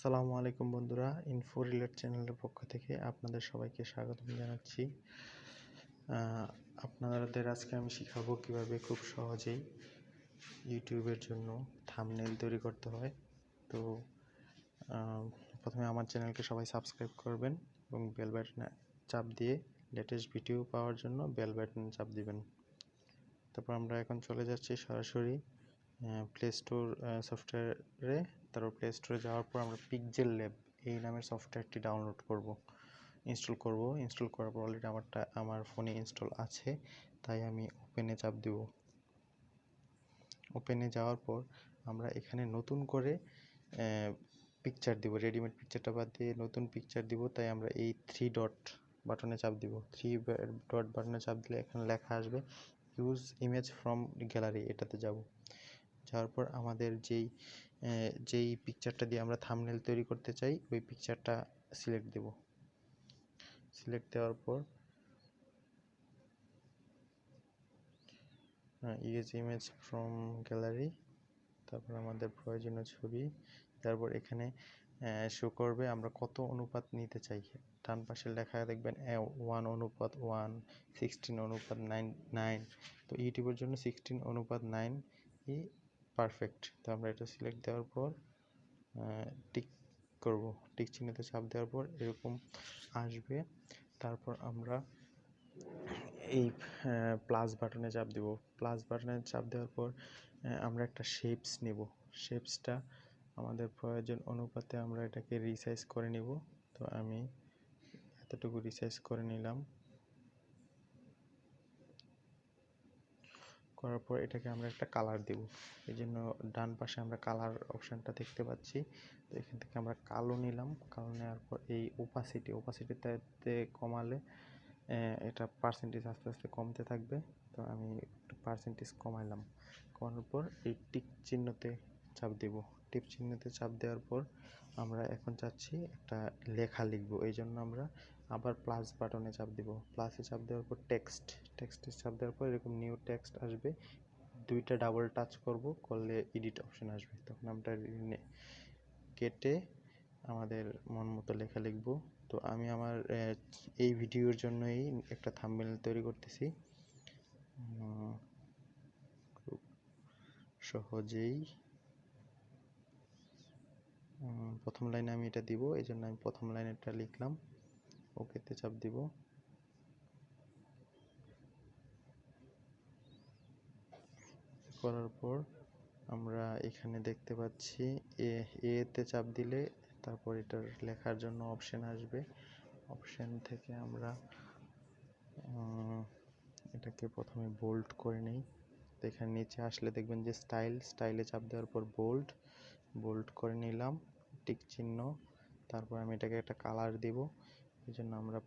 আসসালামু আলাইকুম বন্ধুরা, ইনফো রিলেট চ্যানেলের পক্ষ থেকে আপনাদের সবাইকে স্বাগতম জানাচ্ছি। আপনাদের আজকে আমি শিখাবো কিভাবে খুব সহজেই ইউটিউবের জন্য থাম্বনেইল তৈরি করতে হয়। তো প্রথমে আমার চ্যানেলকে সবাই সাবস্ক্রাইব করবেন এবং বেল বাটনে চাপ দিয়ে লেটেস্ট ভিডিও পাওয়ার জন্য বেল বাটনে চাপ দিবেন। তারপর আমরা এখন চলে যাচ্ছি সরাসরি প্লে স্টোর সফটওয়্যারে। তারপর প্লে স্টোরে যাওয়ার পর আমরা পিক্সেল ল্যাব এই নামের সফটওয়্যারটি ডাউনলোড ইনস্টল করার পর অলরেডি আমার ফোনে ইনস্টল আছে, তাই আমি ওপেনে চাপ দেব। ওপেনে যাওয়ার পর আমরা এখানে নতুন করে পিকচার দিব, রেডিমেড পিকচারটা বাদ দিয়ে নতুন পিকচার দিব, তাই আমরা এই থ্রি ডট বাটনে চাপ দিব। বাটনে চাপ দিলে এখানে লেখা আসবে ইউজ ইমেজ ফ্রম গ্যালারি, এটাতে যাওয়ার পর আমাদের যেই পিকচারটা দিয়ে আমরা থাম্বনেল তৈরি করতে চাই ওই পিকচারটা সিলেক্ট দেব। সিলেক্ট দেওয়ার পর ইউজ ইমেজ ফ্রম গ্যালারি, তারপর আমাদের প্রয়োজনীয় ছবি। তারপর এখানে শো করবে আমরা কত অনুপাত নিতে চাই। ডান পাশে লেখা দেখবেন 1:1, 16:9। তো ইউটিউবের জন্য 16:9 পারফেক্ট। তো আমরা এটা সিলেক্ট দেওয়ার পর টিক করব, টিক চিহ্নতে চাপ দেওয়ার পর এরকম আসবে। তারপর আমরা এই প্লাস বাটনে চাপ দেব। প্লাস বাটনে চাপ দেওয়ার পর আমরা একটা শেপস নেব। শেপসটা আমাদের প্রয়োজন অনুপাতে আমরা এটাকে রিসাইজ করে নিব। তো আমি এতটুকু রিসাইজ করে নিলাম। করার পর এটাকে আমরা একটা কালার দেব। এই জন্য ডান পাশে আমরা কালার অপশানটা দেখতে পাচ্ছি। তো এখান থেকে আমরা কালো নিলাম। কালো নেওয়ার পর এই ওপাসিটিতে কমালে এটা পার্সেন্টেজ আস্তে আস্তে কমতে থাকবে। তো আমি একটু পার্সেন্টেজ কমাইলাম। কমানোর পর এই টিক চিহ্নতে চাপ দেব। টিক চিহ্নতে চাপ দেওয়ার পর আমরা এখন চাচ্ছি একটা লেখা লিখব। এই জন্য আমরা আবার প্লাস বাটনে চাপ দেব। প্লাসে চাপ দেওয়ার পর টেক্সটে চাপ দেওয়ার পর এরকম নিউ টেক্সট আসবে। দুইটা ডাবল টাচ করলে এডিট অপশন আসবে। তখন আমরা কেটে আমাদের মন মতো লেখা লিখব। তো আমি আমার এই ভিডিওর জন্যই একটা থাম্বনেল তৈরি করতেছি। খুব সহজেই প্রথম লাইনে আমি এটা দিব, এই জন্য আমি প্রথম লাইনেরটা লিখলাম। ওকেতে চাপ দিব। করার পর আমরা এখানে দেখতে পাচ্ছি এতে চাপ দিলে তারপর এটার লেখার জন্য অপশন আসবে। অপশন থেকে আমরা এটাকে প্রথমে বোল্ড করে নেই। তো এখানে নিচে আসলে দেখবেন যে স্টাইলে চাপ দেওয়ার পর বোল্ড করে নিলাম, টিক চিহ্ন। তারপর আমি এটাকে একটা কালার দেব। এই জন্য আমরা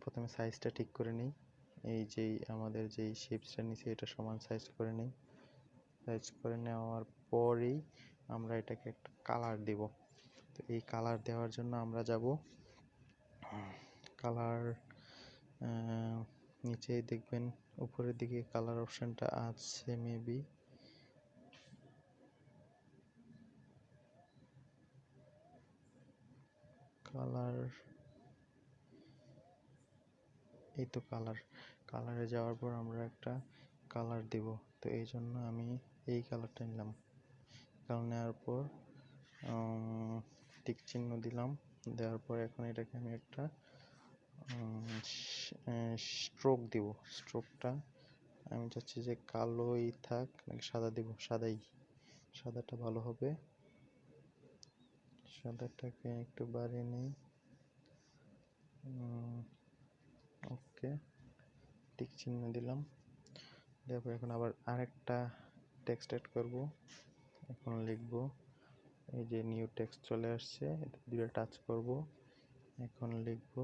প্রথমে সাইজটা ঠিক করে নিই। আমাদের যেই শেপসটা নিচে এটা সমান সাইজ করে নিই। সাইজ করে নেওয়ার পরেই আমরা এটাকে একটা কালার দেব। তো এই কালার দেওয়ার জন্য আমরা যাব কালার, নিচে দেখবেন উপরের দিকে কালার অপশনটা আছে, মেবি কালার, এই তো কালারে যাওয়ার পর আমরা একটা কালার দেব। তো এই জন্য আমি এই কালারটা নিলাম। কালার নেওয়ার পর টিক চিহ্ন দিলাম। দেওয়ার পর এখন এটাকে আমি একটা স্ট্রোক দিব। স্ট্রোকটা আমি চাচ্ছি যে কালোই থাক নাকি সাদা দেব। সাদাটা ভালো হবে। সাদাটাকে একটু বাড়িয়ে নিই। ওকে, টিক চিহ্ন দিলাম। তারপর এখন আবার আরেকটা টেক্সট এড করব। এখন লিখব, এই যে নিউ টেক্সট চলে আসছে, এটা দুটো টাচ করব। এখন লিখব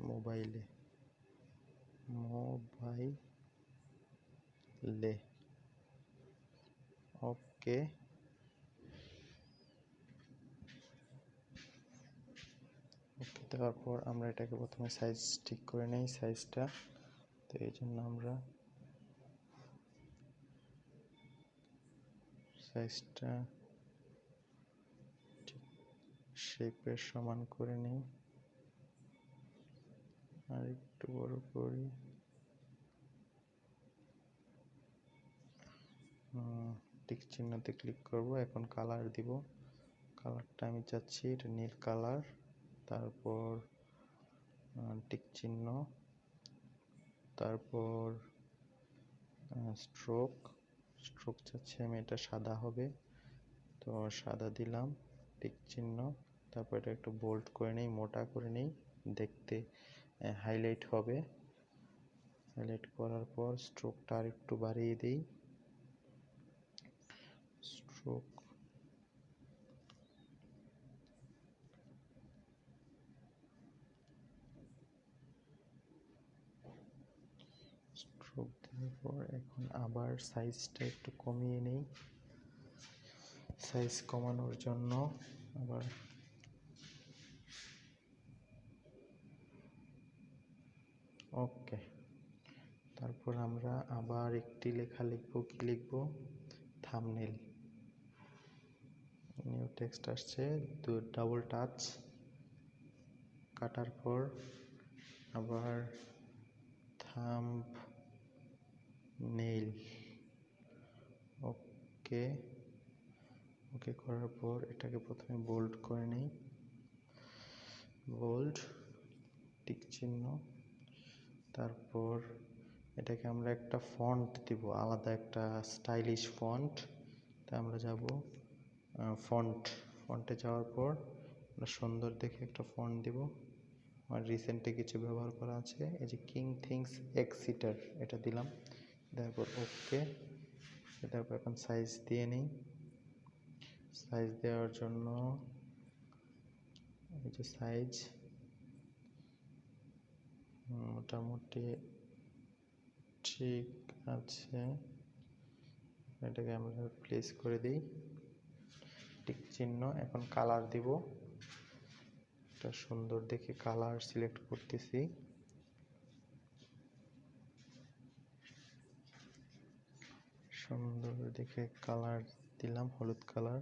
মোবাইলে। ওকে। দেওয়ার পর আমরা এটাকে প্রথমে সাইজ ঠিক করে নেই, সাইজটা। তো এই জন্য আমরা সাইজটা ঠিক শেপের সমান করে নিই, আর একটু বড় করি। টিক চিহ্নতে ক্লিক করব। এখন কালার দিব। কালারটা আমি চাচ্ছি এটা নীল কালার। তারপর টিক চিহ্ন, তারপর স্ট্রোক চাচ্ছি আমি এটা সাদা হবে, তো সাদা দিলাম, টিক চিহ্ন। তারপর এটা একটু বোল্ড করে নিই, মোটা করে নিই, দেখতে হাইলাইট হবে। হাইলাইট করার পর স্ট্রোকটা আর একটু বাড়িয়ে দিই। স্ট্রোক দেওয়ার পর এখন আবার সাইজটা একটু কমিয়ে নিই। সাইজ কমানোর জন্য আবার ওকে। তারপর আমরা আবার একটি লেখা লিখব। কি লিখব? থাম্বনেল। নিউ টেক্সট আসছে, ডাবল টাচ, কাটার পর আবার থাম্বনেল। ওকে। ওকে করার পর এটাকে প্রথমে বোল্ড করে নিই, বোল্ড, টিক চিহ্ন। তারপর এটাকে আমরা একটা ফন্ট দিব, আলাদা একটা স্টাইলিশ ফন্ট। তা আমরা যাব ফন্টে যাওয়ার পর আমরা সুন্দর দেখে একটা ফন্ট দিব। আমার রিসেন্টলি কিছু ব্যবহার করা আছে, এই যে কিং থিংস এক্সিটার, এটা দিলাম। তারপর ওকে। তারপর এখন সাইজ দিয়ে নিই। সাইজ দেওয়ার জন্য এই যে সাইজ মোটামুটি ঠিক আছে, এটাকে আমরা প্লেস করে দিই, টিক চিহ্ন। এখন কালার দিব, একটা সুন্দর দেখে কালার সিলেক্ট করতেছি। সুন্দর দেখে কালার দিলাম, হলুদ কালার।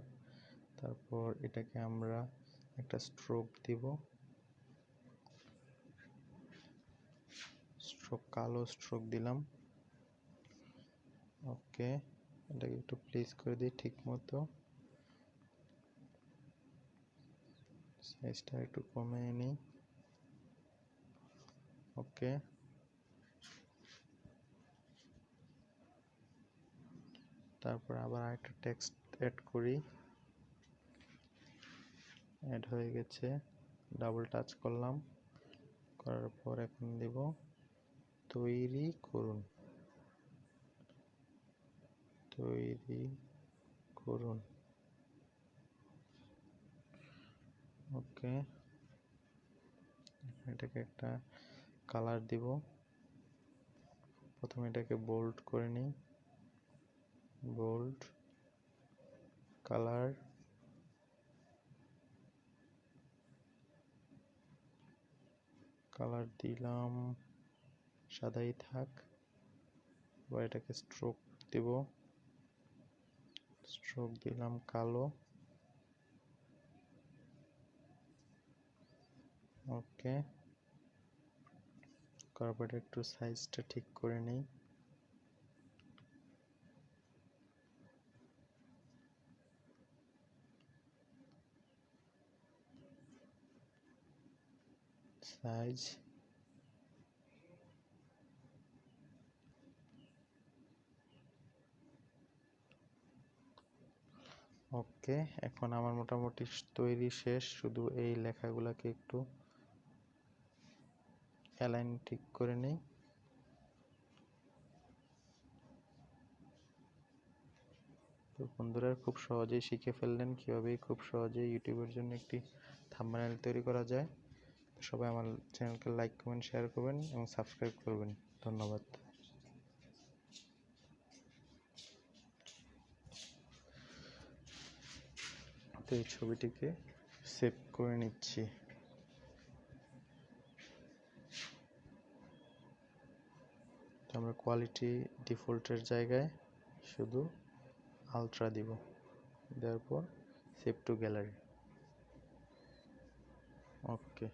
তারপর এটাকে আমরা একটা স্ট্রোক দিব, কালো স্ট্রোক দিলাম। ওকে। এটাকে একটু প্লেস করে দিই ঠিক মতো, সাইজটা একটু কমিয়ে নিই। ওকে। তারপর আবার একটা টেক্সট অ্যাড করি, অ্যাড হয়ে গেছে। ডাবল টাচ করলাম, করার পর এখন দেব তৈরি করুন, তৈরি করুন। ওকে। এটাকে একটা কালার দিব, প্রথমে এটাকে বোল্ড করে নিই, বোল্ড কালার। কালার দিলাম, সাদাই থাক। এবার এটাকে স্ট্রোক দেব, স্ট্রোক দিলাম কালো। ওকে। করার পর একটু সাইজটা ঠিক করে নিই। Size okay. এখন আমার মোটামুটি তৈরি শেষ, শুধু এই লেখাগুলোকে একটু অ্যালাইন ঠিক করে নিই। তো বন্ধুরা খুব সহজেই শিখে ফেললেন কিভাবে খুব সহজেই ইউটিউবের জন্য একটি থাম্বনেল তৈরি করা যায়। সবাই আমার চ্যানেলকে লাইক, কমেন্ট, শেয়ার করবেন এবং সাবস্ক্রাইব করবেন। ধন্যবাদ। তো এই ছবিটিকে সেভ করে নিচ্ছি। তো আমরা কোয়ালিটি ডিফল্টের জায়গায় শুধু আলট্রা দিব, দেওয়ার পর সেভ টু গ্যালারি। ওকে।